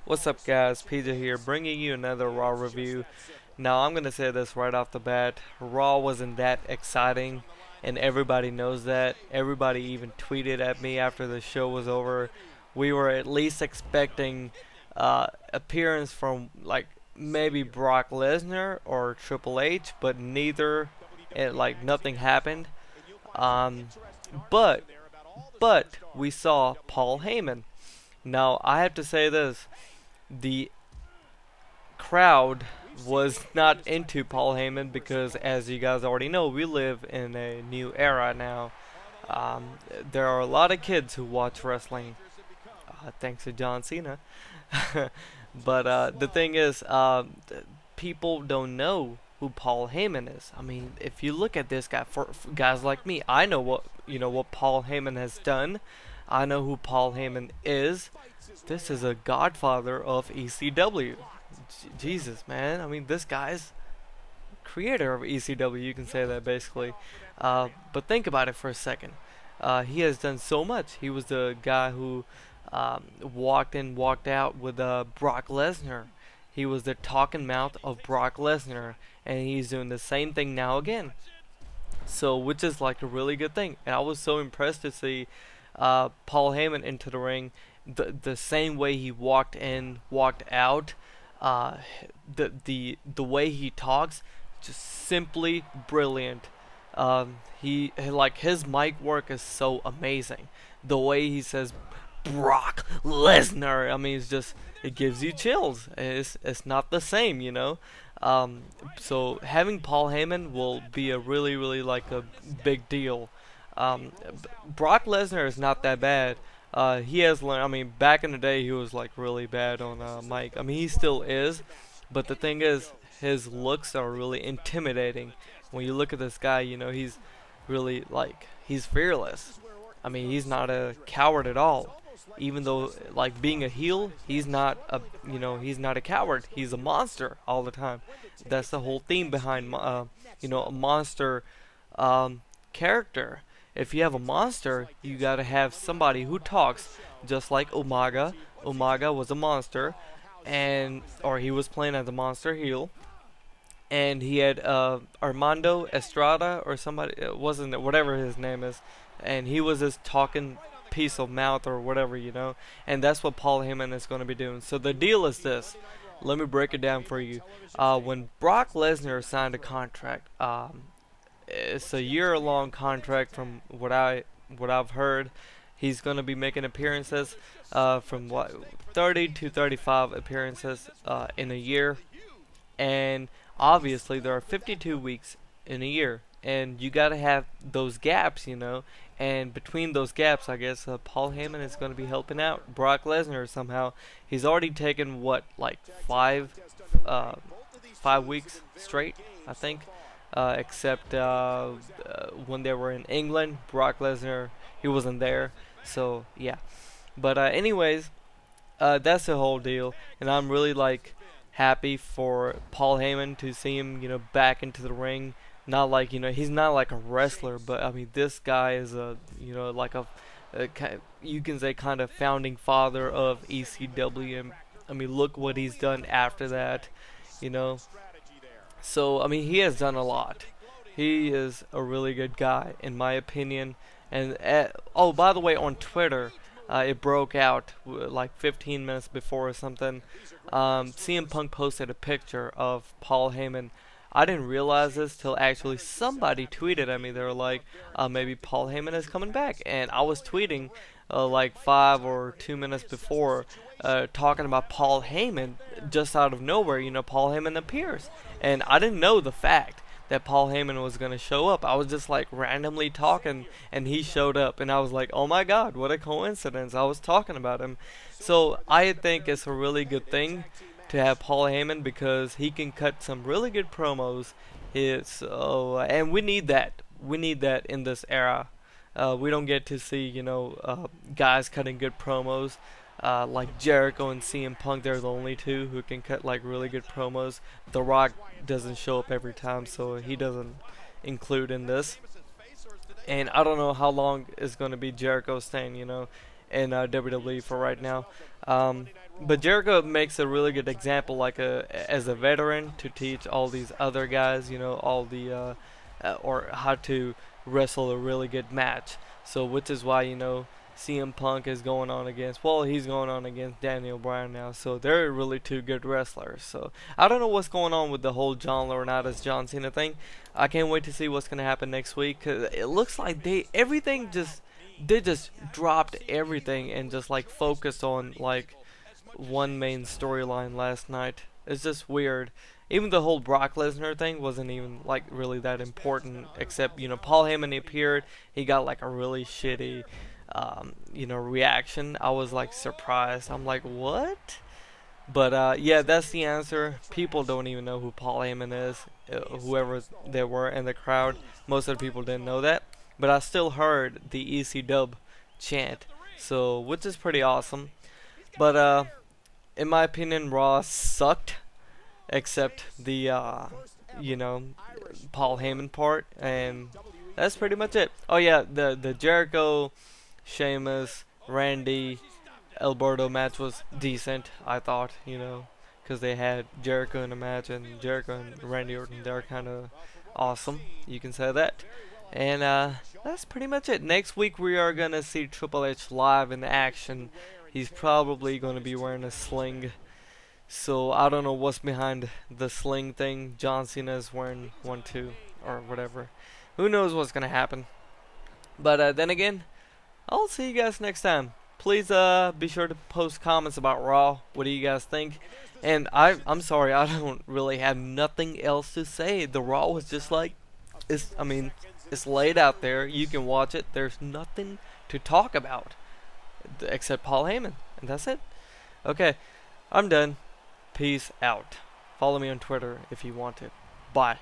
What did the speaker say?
What's up, guys? PJ here, bringing you another Raw review. Now, I'm gonna say this right off the bat: Raw wasn't that exciting, and everybody knows that. Everybody even tweeted at me after the show was over. We were at least expecting appearance from like maybe Brock Lesnar or Triple H, but neither. Nothing happened. Um, but but we saw Paul Heyman. Now, I have to say this: the crowd was not into Paul Heyman because, as you guys already know, we live in a new era now. Um, there are a lot of kids who watch wrestling, thanks to John Cena. But the thing is, people don't know who Paul Heyman is. I mean, if you look at this guy, for guys like me, I know what Paul Heyman has done. I know who Paul Heyman is. This is a godfather of ECW. Jesus, man. I mean, this guy's creator of ECW. You can say that basically. But think about it for a second. He has done so much. He was the guy who walked in, walked out with Brock Lesnar. He was the talking mouth of Brock Lesnar, and he's doing the same thing now again. So, which is like a really good thing. And I was so impressed to see Paul Heyman into the ring the same way he walked in, walked out. Uh, the way he talks, just simply brilliant. Like his mic work is so amazing. The way he says Brock Lesnar, I mean, it gives you chills. It's not the same, you know. So having Paul Heyman will be a really like a big deal. Brock Lesnar is not that bad. He has learned. I mean, back in the day, he was like really bad on mic. I mean, he still is, but the thing is, his looks are really intimidating. When you look at this guy, you know he's really like he's fearless. I mean, he's not a coward at all. Even though, like being a heel, he's not a coward. He's a monster all the time. That's the whole theme behind, a monster character. If you have a monster, you gotta have somebody who talks, just like Umaga. Umaga was a monster, or he was playing as a monster heel, and he had Armando Estrada or somebody, it wasn't it, whatever his name is, and he was this talking piece of mouth or whatever, and that's what Paul Heyman is going to be doing. So the deal is this. Let me break it down for you. When Brock Lesnar signed a contract, it's a year-long contract from what I've heard. He's going to be making appearances from 30 to 35 appearances in a year, and obviously there are 52 weeks in a year, and you got to have those gaps, and between those gaps, I guess Paul Heyman is going to be helping out Brock Lesnar somehow. He's already taken like 5 weeks straight, I think, except when they were in England. Brock Lesnar, he wasn't there, so yeah. But anyways, that's the whole deal, and I'm really like happy for Paul Heyman to see him, back into the ring. Not like, he's not like a wrestler, but I mean, this guy is like you can say kind of founding father of ECW. And I mean, look what he's done after that, you know. So I mean, he has done a lot. He is a really good guy, in my opinion. And oh, by the way, on Twitter, it broke out like 15 minutes before or something. CM Punk posted a picture of Paul Heyman. I didn't realize this till actually somebody tweeted at me. They were like, maybe Paul Heyman is coming back. And I was tweeting like 5 or 2 minutes before, talking about Paul Heyman. Just out of nowhere, Paul Heyman appears. And I didn't know the fact that Paul Heyman was going to show up. I was just like randomly talking, and he showed up. And I was like, oh my god, what a coincidence. I was talking about him. So I think it's a really good thing to have Paul Heyman, because he can cut some really good promos. And we need that. We need that in this era. We don't get to see, guys cutting good promos. Like Jericho and CM Punk, they're the only two who can cut like really good promos. The Rock doesn't show up every time, so he doesn't include in this. And I don't know how long is going to be Jericho staying, in WWE for right now. Um, but Jericho makes a really good example, like as a veteran, to teach all these other guys, all the or how to wrestle a really good match. So, which is why CM Punk is going on against, well, he's going on against Daniel Bryan now. So they're really two good wrestlers. So I don't know what's going on with the whole John Laurinaitis John Cena thing. I can't wait to see what's gonna happen next week, 'cause it looks like they just dropped everything and just like focused on like one main storyline last night. It's just weird. Even the whole Brock Lesnar thing wasn't even like really that important, except Paul Heyman appeared. He got like a really shitty, reaction. I was like surprised. I'm like, what? But yeah, that's the answer. People don't even know who Paul Heyman is. Whoever there were in the crowd, most of the people didn't know that. But I still heard the EC Dub chant, so which is pretty awesome. But in my opinion, Raw sucked, except the you know Paul Heyman part, and that's pretty much it. Oh yeah, the Jericho, Sheamus, Randy, Alberto match was decent, I thought, because they had Jericho in a match, and Jericho and Randy Orton, they're kind of awesome, you can say that. And that's pretty much it. Next week we are going to see Triple H live in action. He's probably going to be wearing a sling. So I don't know what's behind the sling thing. John Cena is wearing one too, or whatever. Who knows what's going to happen. But then again, I'll see you guys next time. Please be sure to post comments about Raw. What do you guys think? And I'm sorry, I don't really have nothing else to say. The Raw was just like, it's laid out there. You can watch it. There's nothing to talk about except Paul Heyman, and that's it. Okay, I'm done. Peace out. Follow me on Twitter if you want to. Bye.